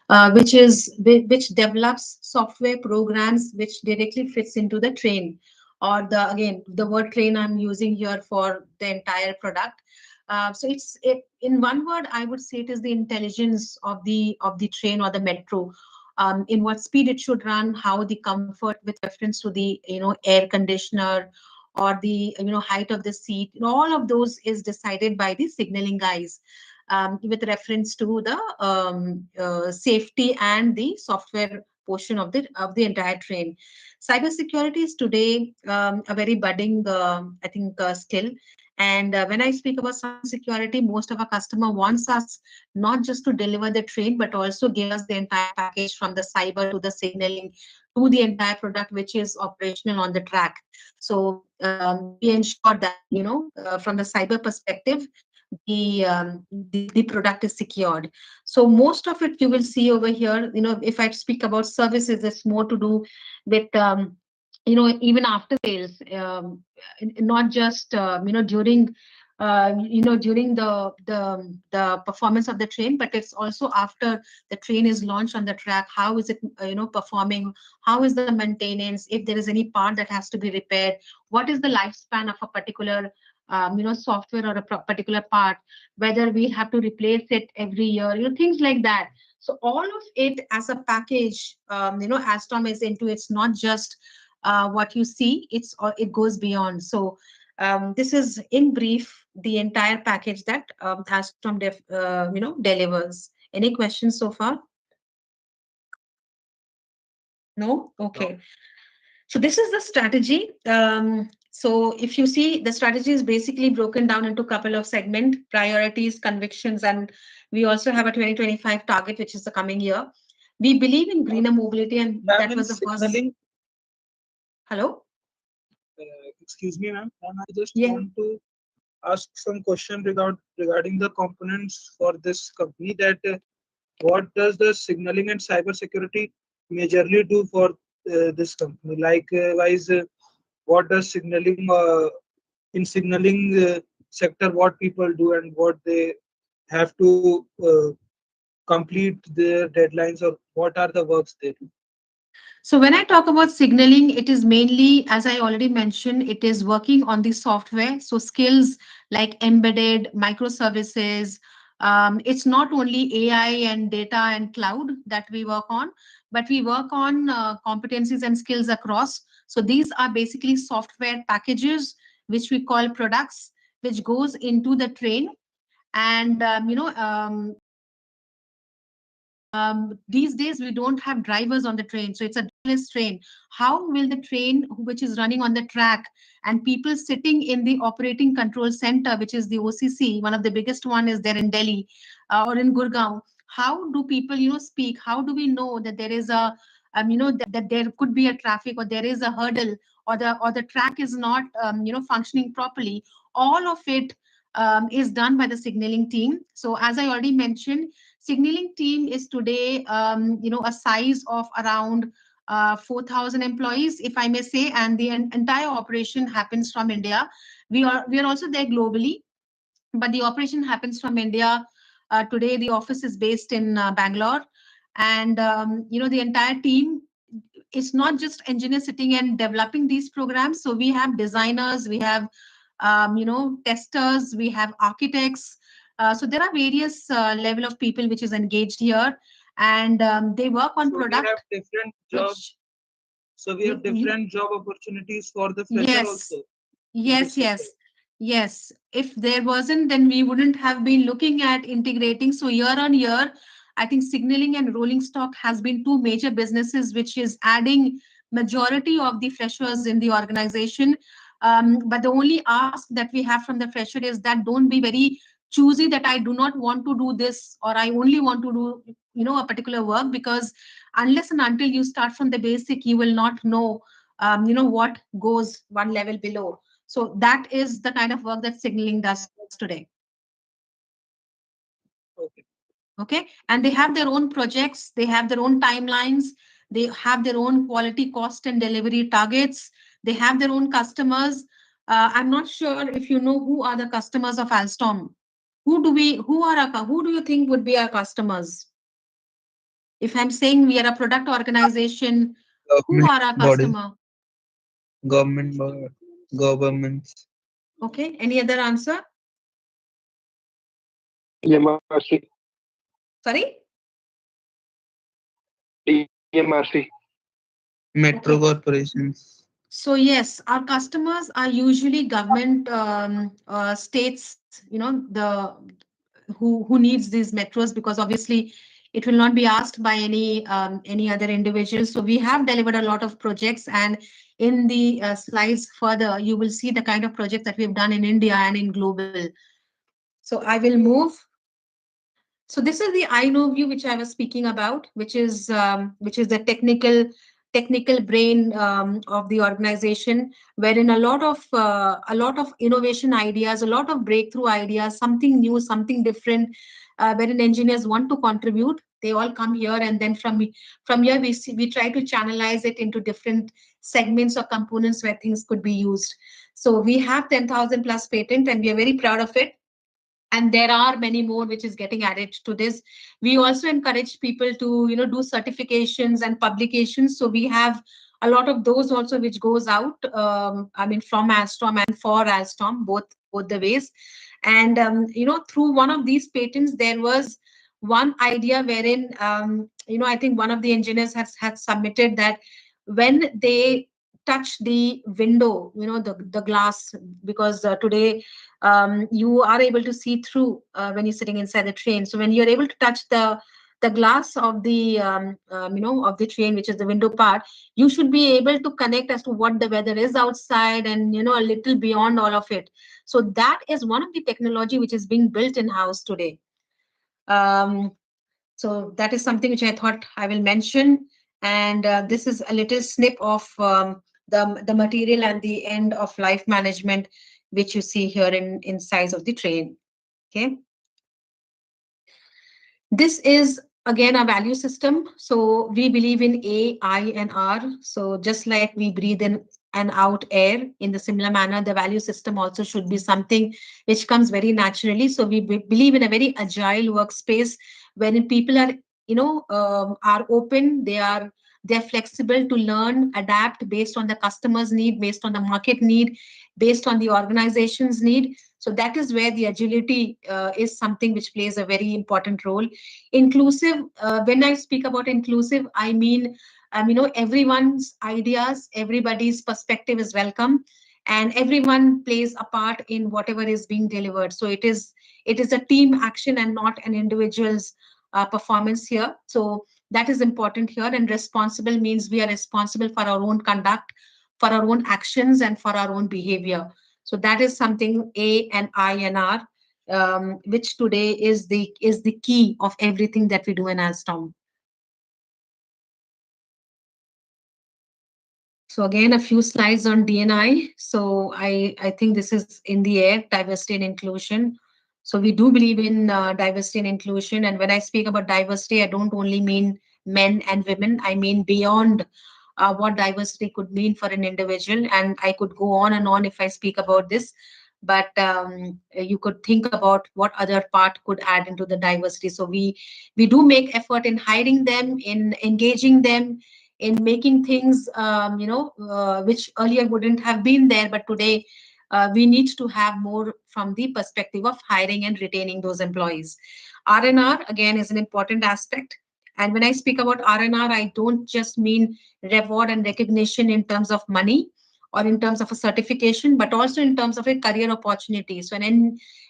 which develops software programs which directly fits into the train, or the again the word train I'm using here for the entire product. So in one word, I would say it is the intelligence of the train or the metro. In what speed it should run, how the comfort with reference to the air conditioner or the height of the seat, all of those is decided by the signaling guys, with reference to the safety and the software portion of the entire train. Cybersecurity is today a very budding, I think, skill. And when I speak about cybersecurity, most of our customer wants us not just to deliver the train, but also give us the entire package from the cyber to the signaling to the entire product, which is operational on the track. So we ensure that from the cyber perspective, the product is secured. So most of it you will see over here. If I speak about services, it's more to do with even after sales, not just during during the performance of the train, but it's also after the train is launched on the track. How is it performing? How is the maintenance? If there is any part that has to be repaired, what is the lifespan of a particular software or a particular part, whether we have to replace it every year, things like that. So all of it as a package, Alstom is into. It's not just what you see, it goes beyond. So this is in brief the entire package that Alstom delivers. Any questions so far? No? Okay. So this is the strategy. So if you see, the strategy is basically broken down into a couple of segment: priorities, convictions, and we also have a 2025 target, which is the coming year. We believe in greener mobility, and Ma'am, that in was the first. signaling, Hello? excuse me, ma'am, and I just Yeah. want to ask some question regarding the components for this company. That what does the signaling and cyber security majorly do for this company? Wise, what does signaling in signaling sector, what people do and what they have to complete their deadlines, or what are the works they do? So when I talk about signaling, it is mainly, as I already mentioned, it is working on the software. So skills like embedded microservices. It's not only AI and data and cloud that we work on, but we work on competencies and skills across. So these are basically software packages, which we call products, which goes into the train. And these days we don't have drivers on the train, so it's a driverless train. How will the train, which is running on the track, and people sitting in the operating control center, which is the OCC, one of the biggest one is there in Delhi or in Gurgaon, how do people speak? How do we know that there is a that there could be a traffic, or there is a hurdle, or the track is not functioning properly? All of it is done by the signaling team. So as I already mentioned, signaling team is today, a size of around 4,000 employees, if I may say, and the entire operation happens from India. We are also there globally, but the operation happens from India. Today, the office is based in Bangalore, and the entire team. It's not just engineers sitting and developing these programs. So we have designers, we have testers, we have architects. So there are various level of people which is engaged here, and they work on So we have product. different job. Which, So we have different job opportunities for the fresher yes, also in yes, this sector. yes, yes. If there wasn't, then we wouldn't have been looking at integrating. So year on year, I think signaling and rolling stock has been two major businesses, which is adding majority of the freshers in the organization. But the only ask that we have from the fresher is that don't be very choosy, that I do not want to do this, or I only want to do a particular work, because unless and until you start from the basic, you will not know what goes one level below. So that is the kind of work that signaling does today. Okay. Okay, and they have their own projects, they have their own timelines, they have their own quality, cost and delivery targets, they have their own customers. I'm not sure if you know who are the customers of Alstom. Who do you think would be our customers? If I'm saying we are a product organization, who Government are our body, customer? governments. Okay, any other answer? EMRC, Sorry. EMRC. Metro Okay. corporations. So yes, our customers are usually government states, who needs these metros, because obviously it will not be asked by any other individual. So we have delivered a lot of projects, and in the slides further, you will see the kind of projects that we've done in India and in global. So I will move. So this is the I know view which I was speaking about, which is the technical brain of the organization, wherein a lot of innovation ideas, a lot of breakthrough ideas, something new, something different, wherein engineers want to contribute. They all come here, and then from here we try to channelize it into different segments or components where things could be used. So we have 10,000 plus patent, and we are very proud of it, and there are many more which is getting added to this. We also encourage people to do certifications and publications, so we have a lot of those also which goes out, I mean, from Alstom and for Alstom, both the ways. And through one of these patents there was one idea wherein I think one of the engineers has had submitted that when they touch the window, the glass, because today you are able to see through when you're sitting inside the train. So when you're able to touch the glass of the of the train, which is the window part, you should be able to connect as to what the weather is outside, and a little beyond all of it. So that is one of the technology which is being built in house today. um, so that is something which I thought I will mention. And this is a little snip of the material and the end of life management, which you see here in size of the train. Okay. This is again a value system. So we believe in A, I, and R. So just like we breathe in and out air, in the similar manner, the value system also should be something which comes very naturally. So we believe in a very agile workspace wherein people are, are open. They're flexible to learn, adapt based on the customer's need, based on the market need, based on the organization's need. So that is where the agility is something which plays a very important role. Inclusive, when I speak about inclusive, I mean, everyone's ideas, everybody's perspective is welcome, and everyone plays a part in whatever is being delivered. So it is a team action and not an individual's performance here. So that is important here. And responsible means we are responsible for our own conduct, for our own actions, and for our own behavior. So that is something A and I and R, which today is the key of everything that we do in Alstom. So again, a few slides on D&I. So I think this is in the air, diversity and inclusion. So we do believe in diversity and inclusion. And when I speak about diversity, I don't only mean men and women. I mean beyond what diversity could mean for an individual. And I could go on and on if I speak about this. But you could think about what other part could add into the diversity. So we do make effort in hiring them, in engaging them, in making things which earlier wouldn't have been there, but today we need to have more from the perspective of hiring and retaining those employees. R&R again is an important aspect. And when I speak about R&R, I don't just mean reward and recognition in terms of money or in terms of a certification, but also in terms of a career opportunity. So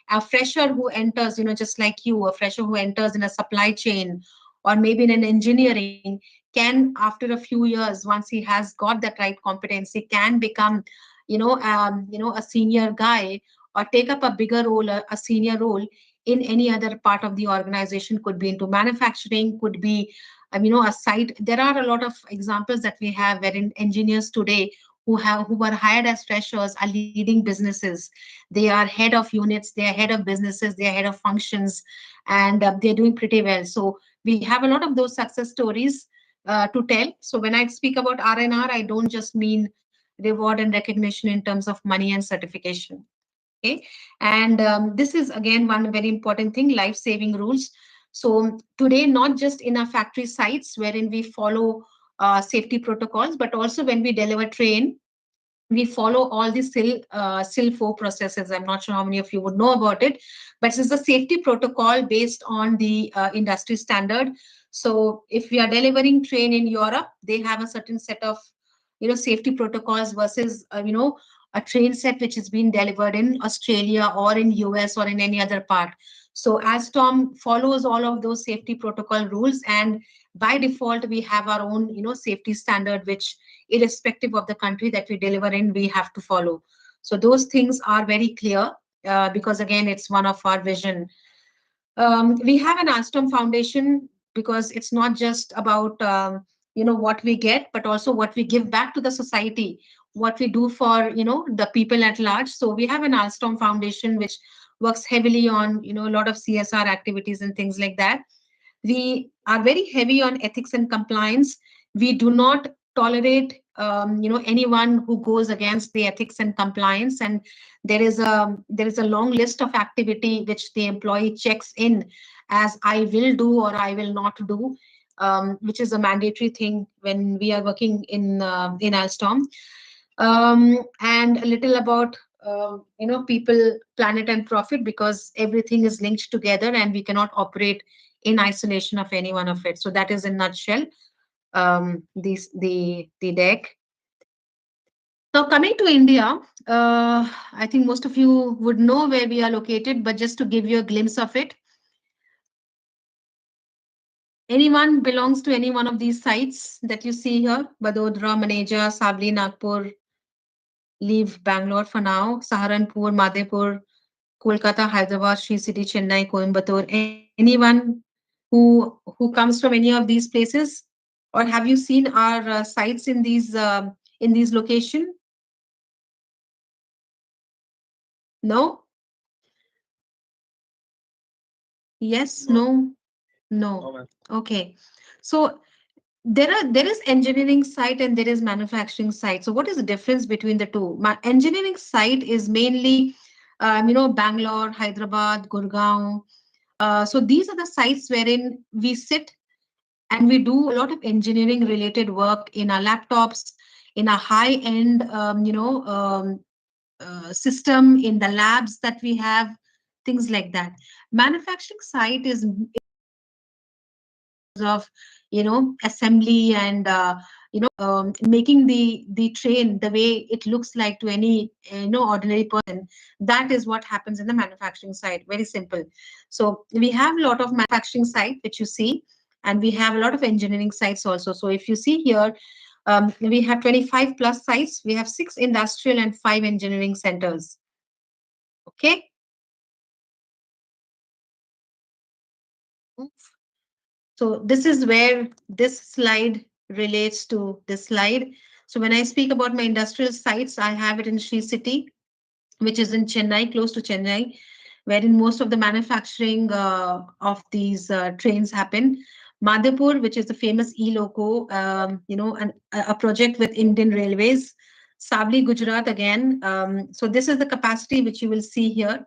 a fresher who enters, just like you, a fresher who enters in a supply chain or maybe in an engineering, can, after a few years, once he has got that right competency, can become a senior guy, or take up a bigger role, a senior role in any other part of the organization. Could be into manufacturing, could be a site. There are a lot of examples that we have wherein engineers today who were hired as freshers are leading businesses. They are head of units, they are head of businesses, they are head of functions, and they're doing pretty well. So we have a lot of those success stories to tell. So when I speak about R&R, I don't just mean reward and recognition in terms of money and certification. Okay. And this is again one very important thing, life saving rules. So today, not just in our factory sites wherein we follow safety protocols, but also when we deliver train, we follow all the SIL 4 processes. I'm not sure how many of you would know about it, but it's a safety protocol based on the industry standard. So if we are delivering train in Europe, they have a certain set of safety protocols versus a train set which is being delivered in Australia or in US or in any other part. So Alstom follows all of those safety protocol rules, and by default we have our own safety standard which, irrespective of the country that we deliver in, we have to follow. So those things are very clear, because again, it's one of our vision. We have an Alstom Foundation because it's not just about what we get, but also what we give back to the society, what we do for the people at large. So we have an Alstom Foundation which works heavily on a lot of CSR activities and things like that. We are very heavy on ethics and compliance. We do not tolerate anyone who goes against the ethics and compliance, and there is a long list of activity which the employee checks in as I will do or I will not do, which is a mandatory thing when we are working in Alstom. And a little about people, planet, and profit, because everything is linked together and we cannot operate in isolation of any one of it. So that is in nutshell the deck. Now coming to India, I think most of you would know where we are located, but just to give you a glimpse of it, anyone belongs to any one of these sites that you see here: Vadodara, Maneja, Savli, Nagpur. Leave Bangalore for now. Saharanpur, Madhepur, Kolkata, Hyderabad, Sri City, Chennai, Coimbatore. Anyone who comes from any of these places, or have you seen our sites in these location? No? Yes? No? No. Okay. So there is engineering site and there is manufacturing site. So what is the difference between the two? Engineering site is mainly Bangalore, Hyderabad, Gurgaon. So these are the sites wherein we sit and we do a lot of engineering related work in our laptops, in a high end system, in the labs that we have, things like that. Manufacturing site is of assembly and making the train the way it looks like to any ordinary person. That is what happens in the manufacturing side. Very simple. So we have a lot of manufacturing site which you see, and we have a lot of engineering sites also. So if you see here, we have 25 plus sites. We have 6 industrial and 5 engineering centers. Okay. So this is where this slide relates to this slide. So when I speak about my industrial sites, I have it in Sri City, which is in Chennai, close to Chennai, wherein most of the manufacturing of these trains happen. Madhepur, which is the famous e-loco, a project with Indian Railways. Savli, Gujarat again. So this is the capacity which you will see here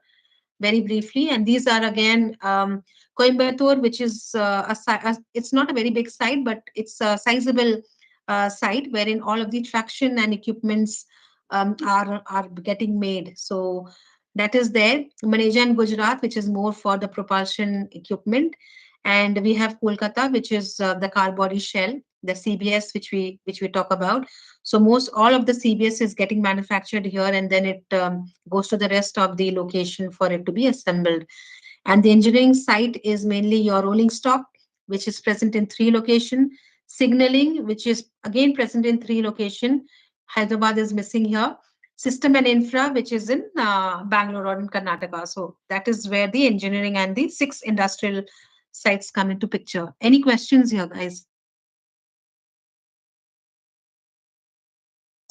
very briefly. And these are again Coimbatore, which is it's not a very big site, but it's a sizable site wherein all of the traction and equipments are getting made. So that is there. Maneja and Gujarat, which is more for the propulsion equipment, and we have Kolkata, which is the car body shell, the CBS, which we talk about. So most all of the CBS is getting manufactured here, and then it goes to the rest of the location for it to be assembled. And the engineering site is mainly your rolling stock, which is present in 3 location. Signaling, which is again present in 3 location. Hyderabad is missing here. System and infra, which is in Bangalore or in Karnataka. So that is where the engineering and the 6 industrial sites come into picture. Any questions here, guys?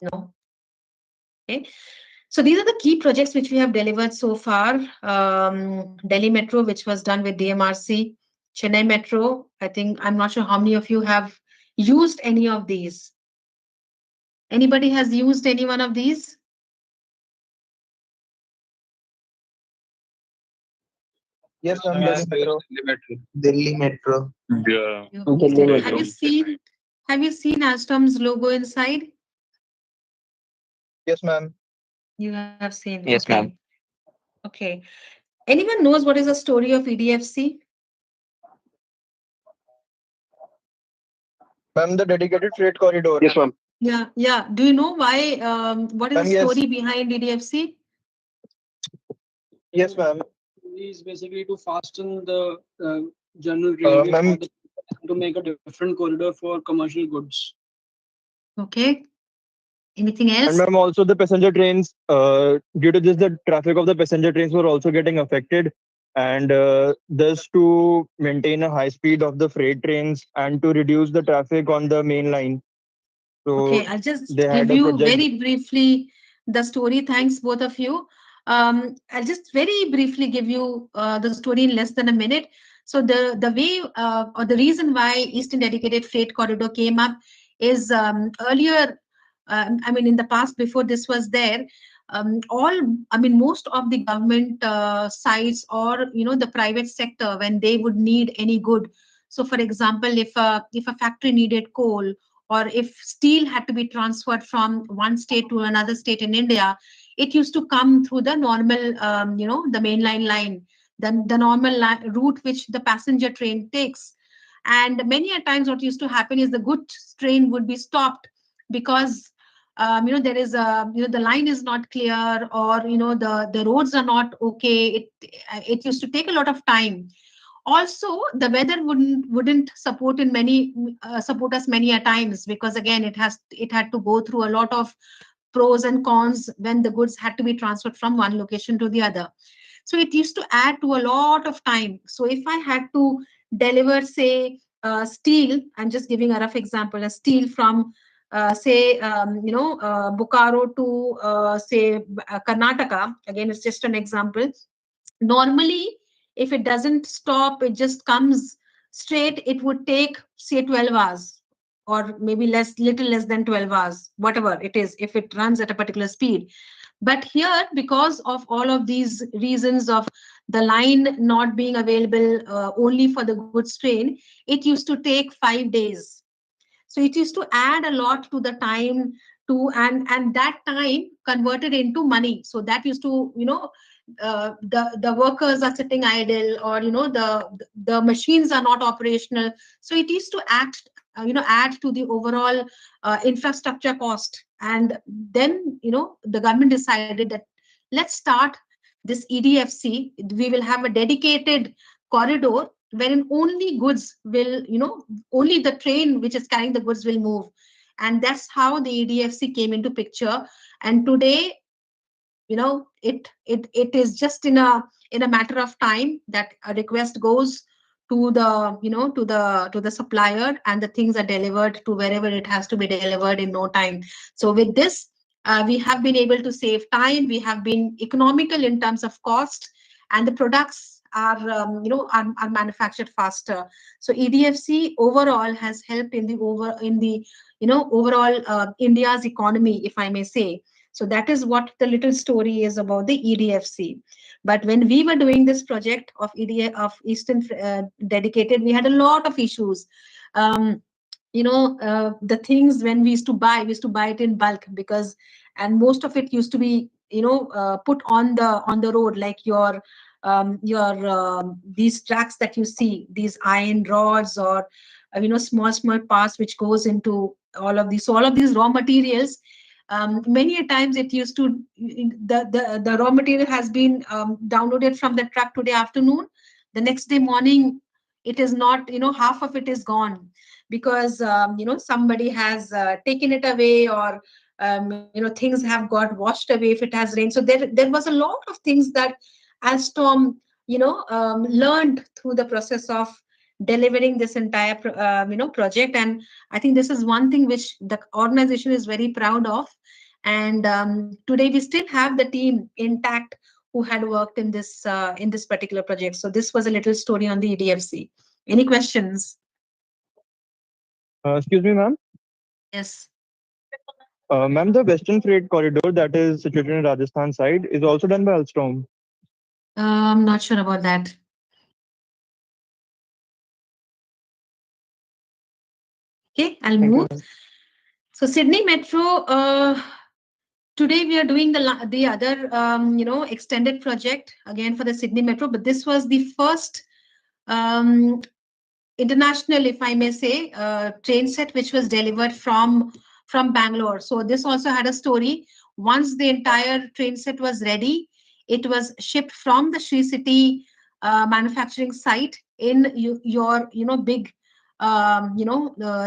No. Okay. So these are the key projects which we have delivered so far. Delhi Metro, which was done with DMRC. Chennai Metro, I think, I'm not sure how many of you have used any of these. Anybody has used any one of these? Yes, ma'am. Delhi Metro. Delhi Metro. Yeah. Have Delhi you Metro. seen Alstom's logo inside? Yes, ma'am. You have seen. Yes, Okay. ma'am. Okay. Anyone knows what is the story of EDFC? Ma'am, the dedicated freight corridor. Yes, ma'am. Yeah, yeah. Do you know why? What is Ma'am, the yes. story behind EDFC? Yes, ma'am. Is basically to fasten the general railway for Ma'am, to make a different corridor for commercial goods. Okay. Anything and else? ma'am, also the passenger trains, due to this, the traffic of the passenger trains were also getting affected. And thus, to maintain a high speed of the freight trains and to reduce the traffic on the main line. So Okay, I'll they just give had a you project. very briefly the story. Thanks, both of you. I'll just very briefly give you the story in less than a minute. So the way or the reason why Eastern Dedicated Freight Corridor came up is earlier. I mean, in the past, before this was there, all I mean, most of the government sites or the private sector, when they would need any good. So, for example, if a factory needed coal, or if steel had to be transferred from one state to another state in India, it used to come through the normal, the mainline line, the normal route which the passenger train takes. And many a times, what used to happen is the goods train would be stopped because there is a the line is not clear, or the roads are not okay. It used to take a lot of time. Also, the weather wouldn't support us many a times, because again it had to go through a lot of pros and cons when the goods had to be transferred from one location to the other. So it used to add to a lot of time. So if I had to deliver, say, steel, I'm just giving a rough example, a steel from say Bokaro to say Karnataka. Again, it's just an example. Normally, if it doesn't stop, it just comes straight, it would take say 12 hours, or maybe little less than 12 hours, whatever it is, if it runs at a particular speed. But here, because of all of these reasons of the line not being available only for the goods train, it used to take 5 days. So it used to add a lot to the time, to and that time converted into money. So that used to the workers are sitting idle, or the machines are not operational. So it used to add to the overall infrastructure cost. And then the government decided that let's start this EDFC. We will have a dedicated corridor wherein only goods will, only the train which is carrying the goods will move. And that's how the EDFC came into picture. And today, it is just in a matter of time that a request goes to the to the supplier, and the things are delivered to wherever it has to be delivered in no time. So with this, we have been able to save time, we have been economical in terms of cost, and the products are manufactured faster. So EDFC overall has helped in the overall India's economy, if I may say. So that is what the little story is about the EDFC. But when we were doing this project of Eastern Dedicated, we had a lot of issues. The things, when we used to buy it in bulk, because and most of it used to be put on the road, like these tracks that you see, these iron rods, or small parts which goes into all of these. So all of these raw materials, many a times it used to the raw material has been downloaded from the truck today afternoon. The next day morning, it is not, half of it is gone, because somebody has taken it away, or things have got washed away if it has rained. So there was a lot of things that Alstom learned through the process of delivering this entire project. And I think this is one thing which the organization is very proud of. And today we still have the team intact who had worked in this particular project. So this was a little story on the EDFC. Any questions? Excuse me, ma'am. Yes. Ma'am, the Western Freight Corridor that is situated in Rajasthan side is also done by Alstom. I'm not sure about that. Okay, I'll Thank move. you. So Sydney Metro, today we are doing the other extended project again for the Sydney Metro, but this was the first um, international, if I may say, train set which was delivered from Bangalore. So this also had a story. Once the entire train set was ready, it was shipped from the Sri City manufacturing site in your big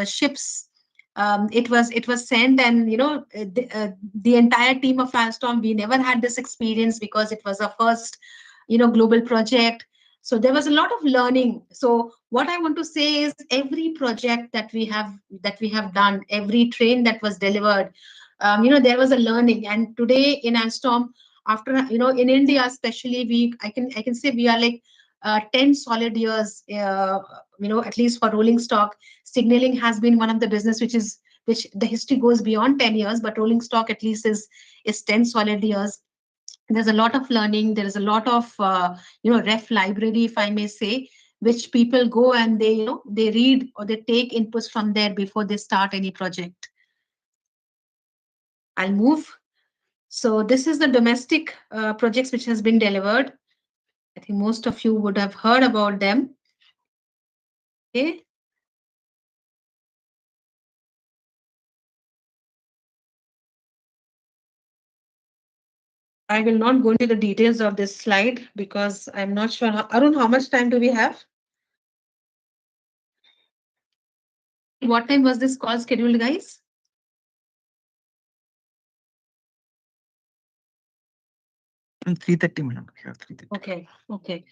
ships. It was sent, and the entire team of Alstom, we never had this experience because it was our first global project. So there was a lot of learning. So what I want to say is every project that we have done, every train that was delivered, there was a learning. And today in Alstom, after in India especially, I can say we are like 10 solid years, at least for rolling stock. Signaling has been one of the business which the history goes beyond 10 years, but rolling stock at least is 10 solid years. There's a lot of learning. There is a lot of ref library, if I may say, which people go and they read or they take inputs from there before they start any project. I'll move. So this is the domestic projects which has been delivered. I think most of you would have heard about them. Okay. I will not go into the details of this slide because I'm not sure. Arun, how much time do we have? What time was this call scheduled, guys? 3:30 minutes. Yeah, 3:30. Okay. Okay.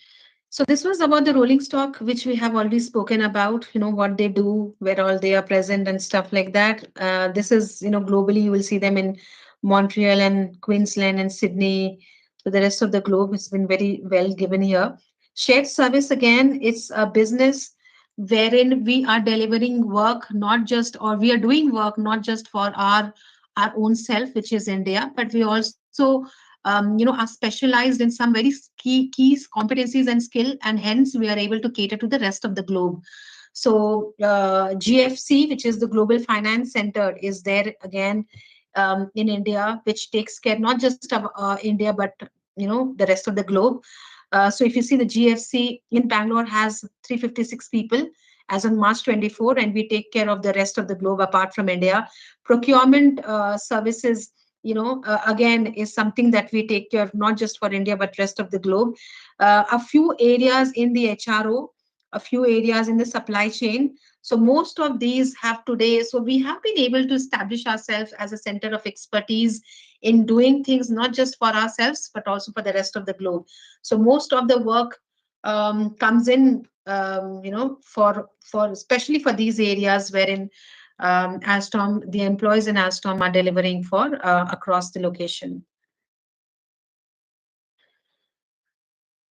So this was about the rolling stock, which we have already spoken about, what they do, where all they are present and stuff like that. This is, globally, you will see them in Montreal and Queensland and Sydney. So the rest of the globe has been very well given here. Shared service, again, it's a business wherein we are delivering work, not just, or we are doing work, not just for our own self, which is India, but we also are specialized in some very key competencies and skill, and hence we are able to cater to the rest of the globe. So GFC, which is the Global Finance Center, is there again in India, which takes care not just of India, but the rest of the globe. So if you see, the GFC in Bangalore has 356 people as on March 24, and we take care of the rest of the globe apart from India. Procurement services, again, is something that we take care of not just for India but rest of the globe. A few areas in the HRO, a few areas in the supply chain. So most of these have today, so we have been able to establish ourselves as a center of expertise in doing things not just for ourselves but also for the rest of the globe. So most of the work comes in, for especially for these areas wherein Alstom, the employees in Alstom are delivering for across the location.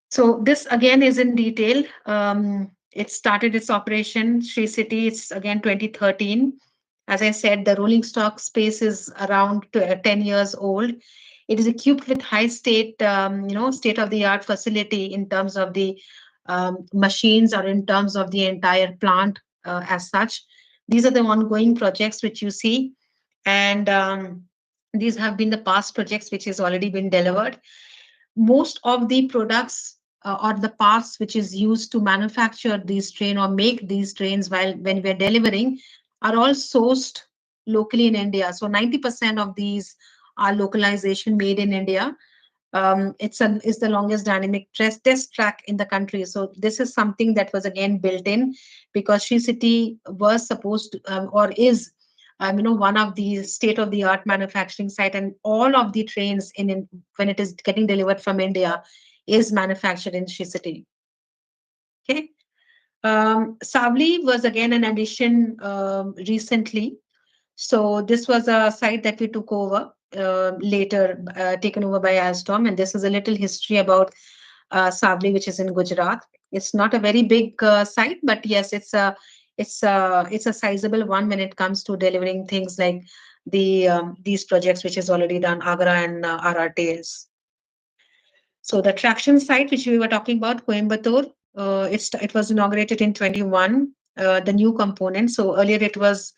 So this again is in detail. It started its operation, Sri City, it's again 2013. As I said, the rolling stock space is around 10 years old. It is equipped with high state of the art facility in terms of the machines or in terms of the entire plant as such. These are the ongoing projects which you see, and these have been the past projects which has already been delivered. Most of the products or the parts which is used to manufacture these train or make these trains while when we're delivering are all sourced locally in India. So 90% of these are localization made in India. It's the longest dynamic test track in the country. So this is something that was again built in because Sri City was supposed to, or is one of the state of the art manufacturing site, and all of the trains in when it is getting delivered from India is manufactured in Sri City. Okay. Savli was again an addition recently. So this was a site that we took over later, taken over by Alstom, and this is a little history about Savli, which is in Gujarat. It's not a very big site, but yes, it's a sizable one when it comes to delivering things like these projects, which is already done, Agra and RRTS. So the traction site, which we were talking about, Coimbatore, it was inaugurated in 21. the new component. So earlier it was,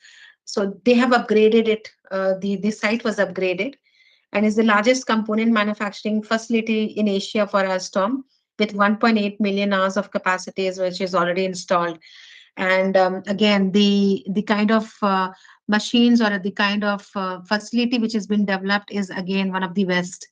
so they have upgraded it. The site was upgraded and is the largest component manufacturing facility in Asia for Alstom, with 1.8 million hours of capacities, which is already installed. And again, the kind of machines or the kind of facility which has been developed is again one of the best.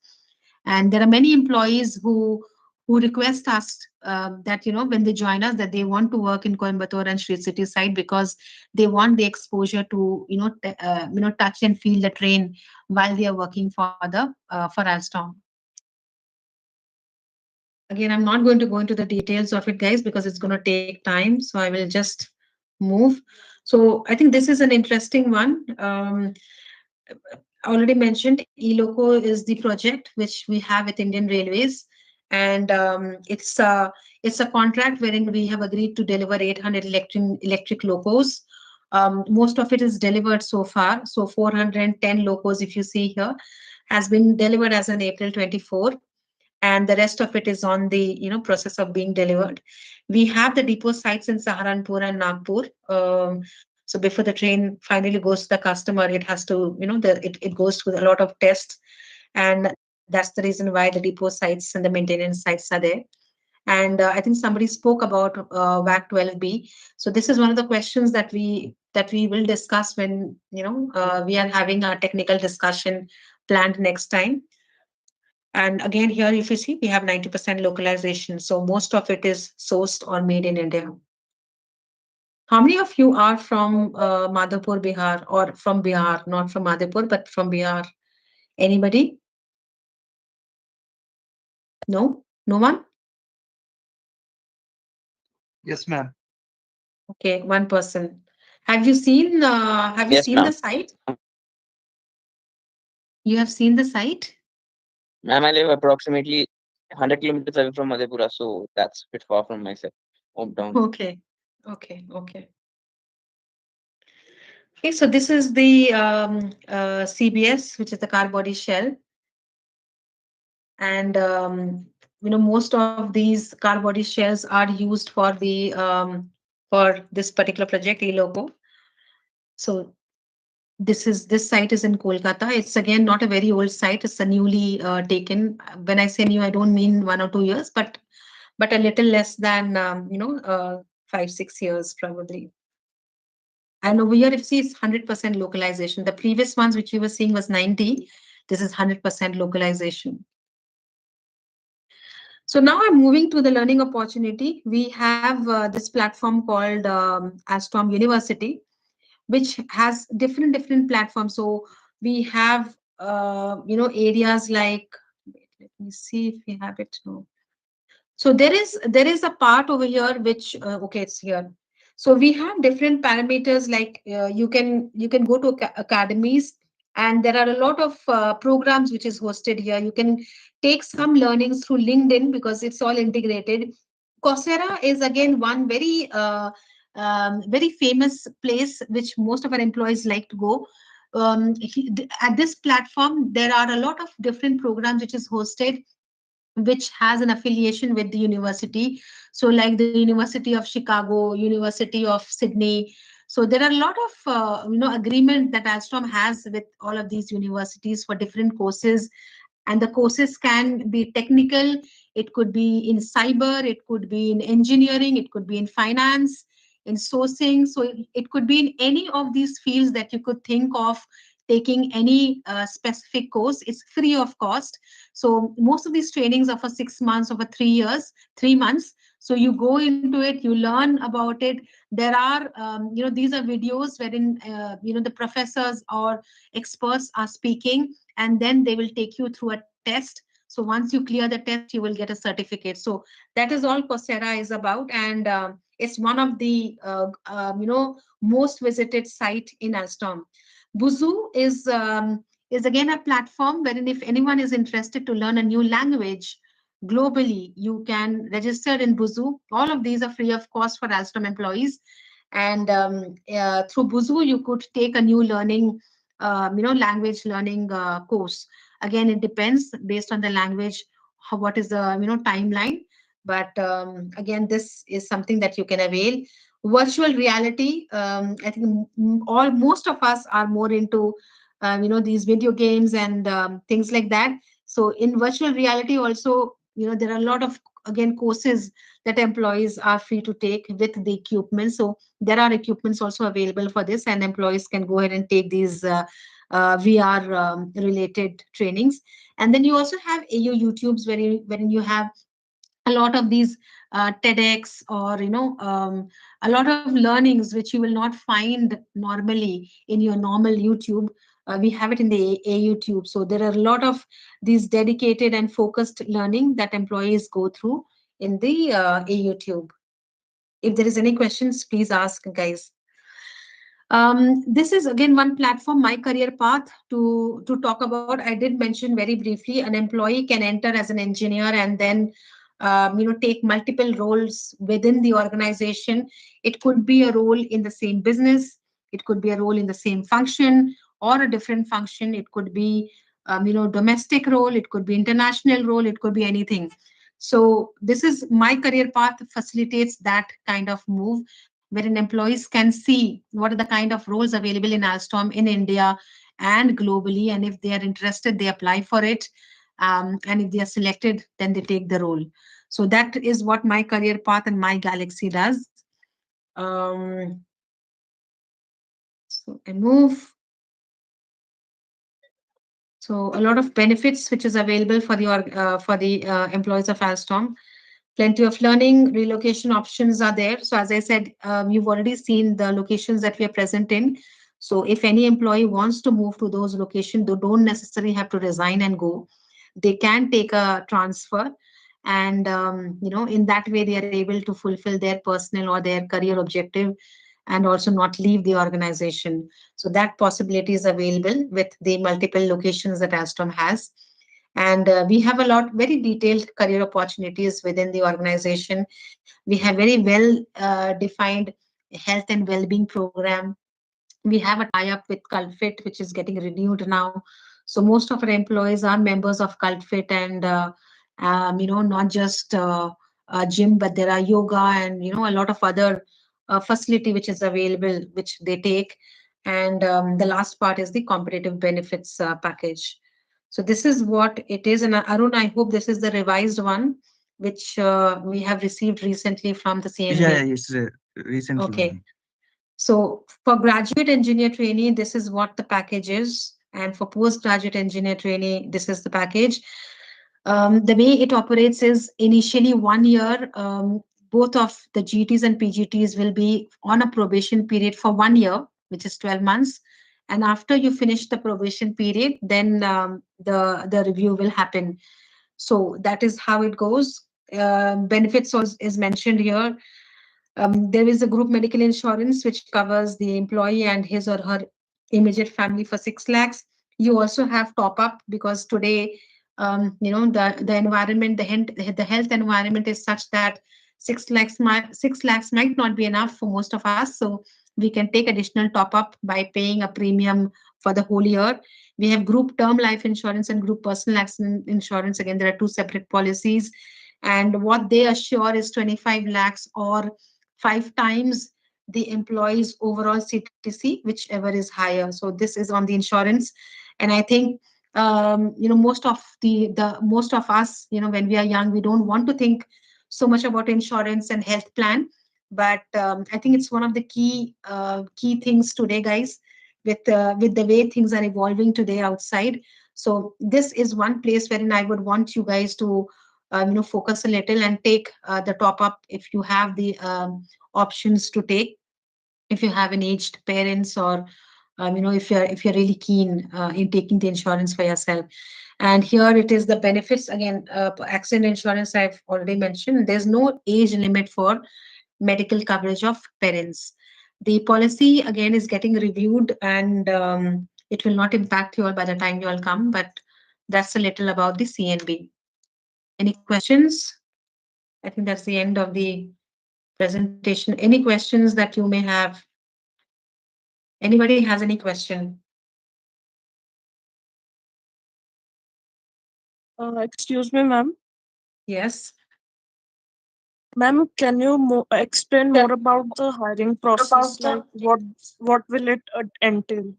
And there are many employees who request us that, you know, when they join us, that they want to work in Coimbatore and Sri City side, because they want the exposure to, you know, touch and feel the train while they are working for the for Alstom. Again, I'm not going to go into the details of it, guys, because it's going to take time. So I will just move. So I think this is an interesting one. I already mentioned eLoco is the project which we have with Indian Railways, and it's a contract wherein we have agreed to deliver 800 electric locos. Most of it is delivered so far. So 410 locos, if you see here, has been delivered as on April 24, and the rest of it is on the, you know, process of being delivered. We have the depot sites in Saharanpur and Nagpur. So before the train finally goes to the customer, it has to, you know, it goes through a lot of tests, and that's the reason why the depot sites and the maintenance sites are there. And I think somebody spoke about WAC 12B. So this is one of the questions that we will discuss when, you know, we are having a technical discussion planned next time. And again, here, if you see, we have 90% localization. So most of it is sourced or made in India. How many of you are from Madhapur, Bihar, or from Bihar, not from Madhapur, but from Bihar? Anybody? No? No one? Yes, ma'am. Okay, one person. Have you Yes, seen ma'am. the site? You have seen the site? Ma'am, I live approximately 100 kilometers away from Madhepura, so that's a bit far from my hometown. Okay. Okay. Okay. Okay, so this is the CBS, which is the car body shell. And you know, most of these car body shells are used for this particular project, eLoco. So this site is in Kolkata. It's again not a very old site. It's a newly taken. When I say new, I don't mean 1 or 2 years, but a little less than 5-6 years probably. And over here, if you see, it's 100% localization. The previous ones which we were seeing was 90. This is 100% localization. So now I'm moving to the learning opportunity. We have this platform called ALSTOM University, which has different platforms. So we have areas like, let me see if we have it. No. So there is a part over here which okay, it's here. So we have different parameters, like you can go to academies, and there are a lot of programs which is hosted here. You can take some learnings through LinkedIn because it's all integrated. Coursera is again one very famous place which most of our employees like to go. At this platform, there are a lot of different programs which is hosted, which has an affiliation with the university. So like the University of Chicago, University of Sydney. So there are a lot of agreement that Alstom has with all of these universities for different courses. And the courses can be technical, it could be in cyber, it could be in engineering, it could be in finance, in sourcing. So it could be in any of these fields that you could think of taking any specific course. It's free of cost. So most of these trainings are for 6 months or for 3 years, 3 months. So you go into it, you learn about it. There are, these are videos wherein, the professors or experts are speaking, and then they will take you through a test. So once you clear the test, you will get a certificate. So that is all Coursera is about, and it's one of the most visited site in Alstom. Buzu is again a platform wherein if anyone is interested to learn a new language globally, you can register in Buzu. All of these are free of cost for Alstom employees. And through Buzu, you could take a new learning, language learning course. Again, it depends based on the language, what is the timeline. But again, this is something that you can avail. Virtual reality, I think all most of us are more into these video games and things like that. So in virtual reality also, there are a lot of, again, courses that employees are free to take with the equipment. So there are equipments also available for this, and employees can go ahead and take these VR related trainings. And then you also have AU YouTubes, wherein you have a lot of these TEDx, or a lot of learnings which you will not find normally in your normal YouTube. We have it in the A YouTube. So there are a lot of these dedicated and focused learning that employees go through in the A YouTube. If there is any questions, please ask, guys. This is again one platform, My Career Path, to talk about. I did mention very briefly, an employee can enter as an engineer and then take multiple roles within the organization. It could be a role in the same business, it could be a role in the same function or a different function. It could be domestic role, it could be international role, it could be anything. So this is My Career Path facilitates that kind of move, wherein employees can see what are the kind of roles available in Alstom in India and globally. And if they are interested, they apply for it. And if they are selected, then they take the role. So that is what My Career Path and My Galaxy does. So I move. So a lot of benefits which is available for the employees of Alstom. Plenty of learning, relocation options are there. So as I said, you've already seen the locations that we are present in. So if any employee wants to move to those locations, they don't necessarily have to resign and go. They can take a transfer, and in that way they are able to fulfill their personal or their career objective, and also not leave the organization. So that possibility is available with the multiple locations that Alstom has. And we have a lot very detailed career opportunities within the organization. We have very well defined health and well-being program. We have a tie-up with CultFit, which is getting renewed now. So most of our employees are members of CultFit, and not just a gym, but there are yoga and a lot of other facility which is available, which they take. And the last part is the competitive benefits package. So this is what it is. And Arun, I hope this is the revised one, which we have received recently from the Yeah, CNB. it's recently Okay. only. So for graduate engineer trainee, this is what the package is. And for postgraduate engineer trainee, this is the package. The way it operates is initially 1 year, both of the GTs and PGTs will be on a probation period for 1 year, which is 12 months. And after you finish the probation period, then the review will happen. So that is how it goes. Benefits is mentioned here. There is a group medical insurance which covers the employee and his or her immediate family for 6 lakhs. You also have top up because today, the environment, the health environment is such that 6 lakhs might not be enough for most of us. So we can take additional top up by paying a premium for the whole year. We have group term life insurance and group personal accident insurance. Again, there are two separate policies, and what they assure is 25 lakhs or 5 times the employee's overall CTC, whichever is higher. So this is on the insurance. And I think most of most of us, when we are young, we don't want to think so much about insurance and health plan. But I think it's one of the key things today, guys, with the way things are evolving today outside. So this is one place wherein I would want you guys to focus a little and take the top up if you have the options to take, if you have an aged parents, or if you're really keen in taking the insurance for yourself. And here it is the benefits again. Accident insurance I've already mentioned. There's no age limit for medical coverage of parents. The policy again is getting reviewed, and it will not impact you all by the time you all come. But that's a little about the CNB. Any questions? I think that's the end of the presentation. Any questions that you may have? Anybody has any question? Excuse me, ma'am. Yes. Ma'am, can you explain more about the hiring process? Like what will it entail?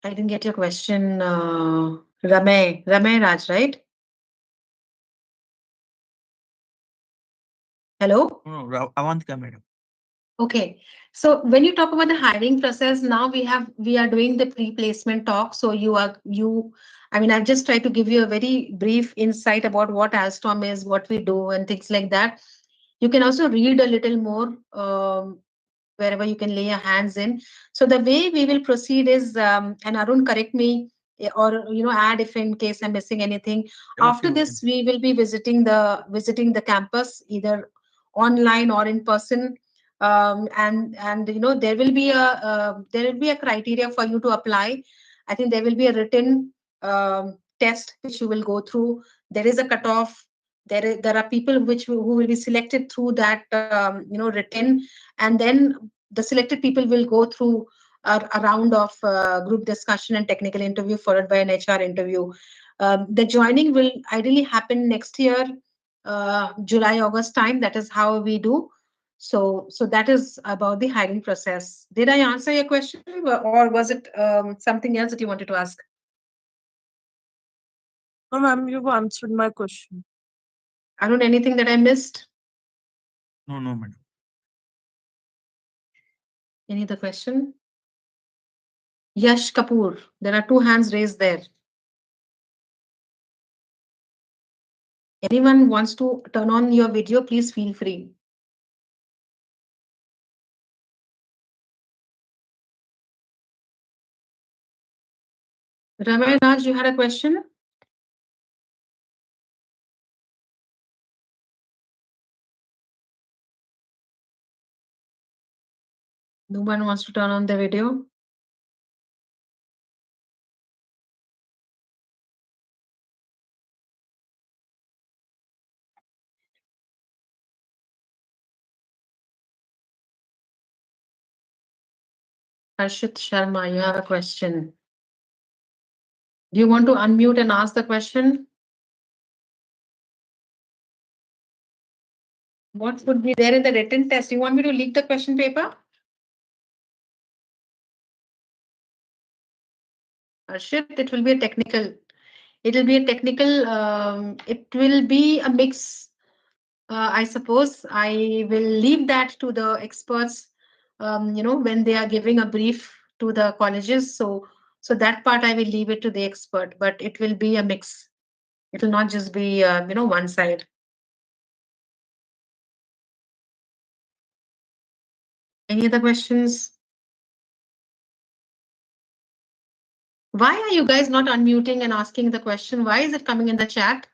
I didn't get your question, Ramay Raj, right? Hello? No, Avantika madam. Okay. So when you talk about the hiring process, now we are doing the pre-placement talk. So I mean, I've just tried to give you a very brief insight about what Alstom is, what we do, and things like that. You can also read a little more wherever you can lay your hands in. So the way we will proceed is, and Arun, correct me or add if in case I'm missing anything. After this, we will be visiting the campus either online or in person, and there will be a criteria for you to apply. I think there will be a written test which you will go through. There is a cutoff. There are people who will be selected through that written, and then the selected people will go through a round of group discussion and technical interview followed by an HR interview. The joining will ideally happen next year, July August time. That is how we do. So that is about the hiring process. Did I answer your question, or was it something else that you wanted to ask? No, ma'am, you've answered my question. Arun, anything that I missed? No, madam. Any other question? Yash Kapoor. There are two hands raised there. Anyone wants to turn on your video, please feel free. Ramay Raj, you had a question? No one wants to turn on the video? Harshit Sharma, you have a question. Do you want to unmute and ask the question? What would be there in the written test? You want me to leak the question paper? Harshit, it will be a technical. It will be a technical. It will be a mix. I suppose I will leave that to the experts. When they are giving a brief to the colleges. So that part I will leave it to the expert. But it will be a mix. It will not just be one side. Any other questions? Why are you guys not unmuting and asking the question? Why is it coming in the chat?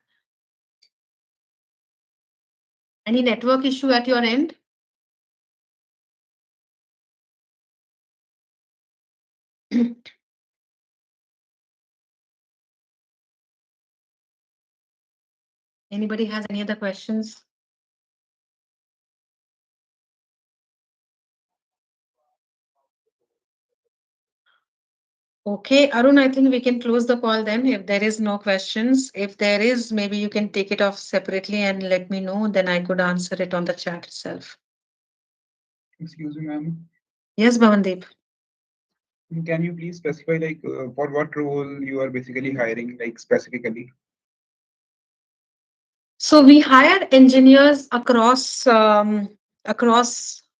Any network issue at your end? Anybody has any other questions? Okay, Arun, I think we can close the call then if there is no questions. If there is, maybe you can take it off separately and let me know, then I could answer it on the chat itself. Excuse me, ma'am. Yes, Bhavandeep. Can you please specify for what role you are basically hiring, like specifically? So we hire engineers across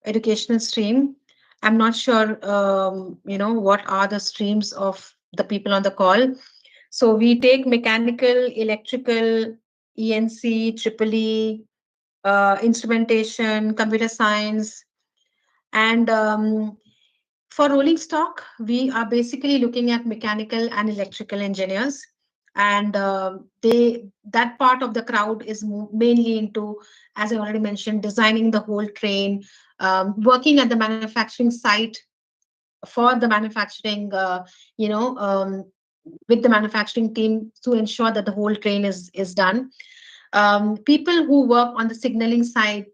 educational stream. I'm not sure what are the streams of the people on the call. So we take mechanical, electrical, ENC, triple E, instrumentation, computer science, and for rolling stock, we are basically looking at mechanical and electrical engineers, and that part of the crowd is mainly into, as I already mentioned, designing the whole train, working at the manufacturing site for the manufacturing, with the manufacturing team to ensure that the whole train is done. People who work on the signaling side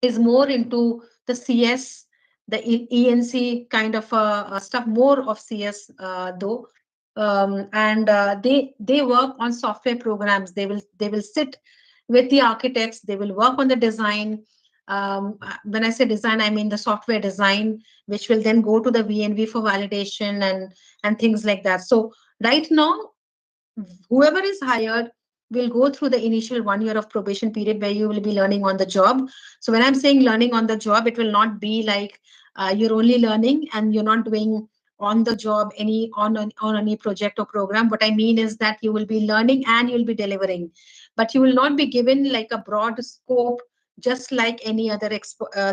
is more into the CS, the ENC kind of stuff, more of CS though. And they work on software programs. They will sit with the architects. They will work on the design. When I say design, I mean the software design, which will then go to the VNV for validation and things like that. So right now, whoever is hired will go through the initial 1 year of probation period where you will be learning on the job. So when I'm saying learning on the job, it will not be like you're only learning and you're not doing on the job on any project or program. What I mean is that you will be learning and you'll be delivering, but you will not be given like a broad scope, just like any other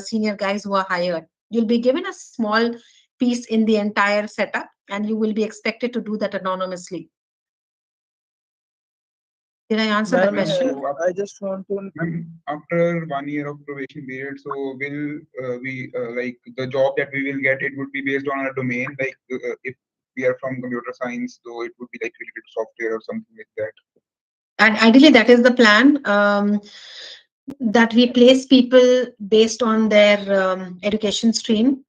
senior guys who are hired. You'll be given a small piece in the entire setup, and you will be expected to do that anonymously. Did I answer the Ma'am, question? I just want to. After 1 year of probation period, so will we like the job that we will get? It would be based on a domain. Like if we are from computer science, so it would be like related to software or something like that. And ideally, that is the plan. That we place people based on their education stream.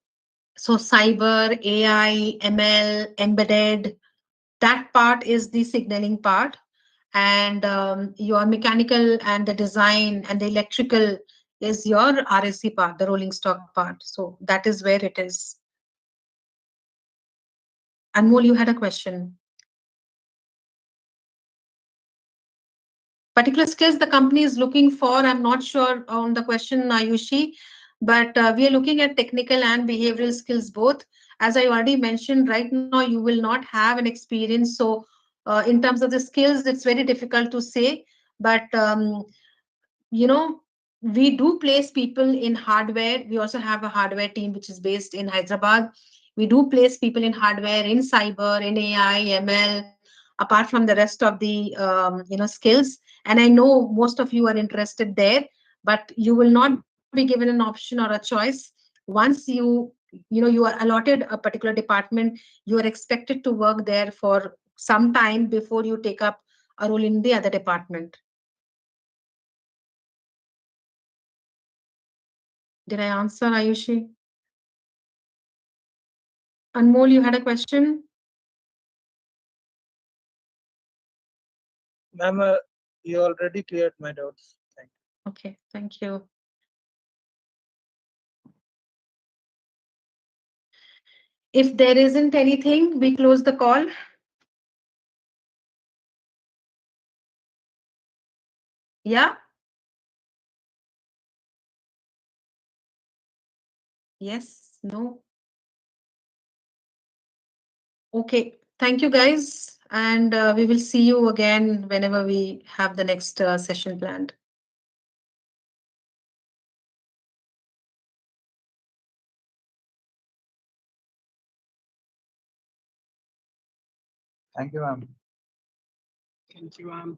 So cyber, AI, ML, embedded, that part is the signaling part. And your mechanical and the design and the electrical is your RSC part, the rolling stock part. So that is where it is. Anmol, you had a question. Particular skills the company is looking for, I'm not sure on the question, Ayushi, but we are looking at technical and behavioral skills both. As I already mentioned, right now you will not have an experience. So in terms of the skills, it's very difficult to say. But you know, we do place people in hardware. We also have a hardware team which is based in Hyderabad. We do place people in hardware, in cyber, in AI, ML, apart from the rest of the skills. And I know most of you are interested there, but you will not be given an option or a choice. Once you are allotted a particular department, you are expected to work there for some time before you take up a role in the other department. Did I answer, Ayushi? Anmol, you had a question? Ma'am, you already cleared my doubts. Thank you. Okay, thank you. If there isn't anything, we close the call. Yeah? Yes? No? Okay. Thank you, guys. And we will see you again whenever we have the next session planned. Thank you, ma'am. Thank you, ma'am.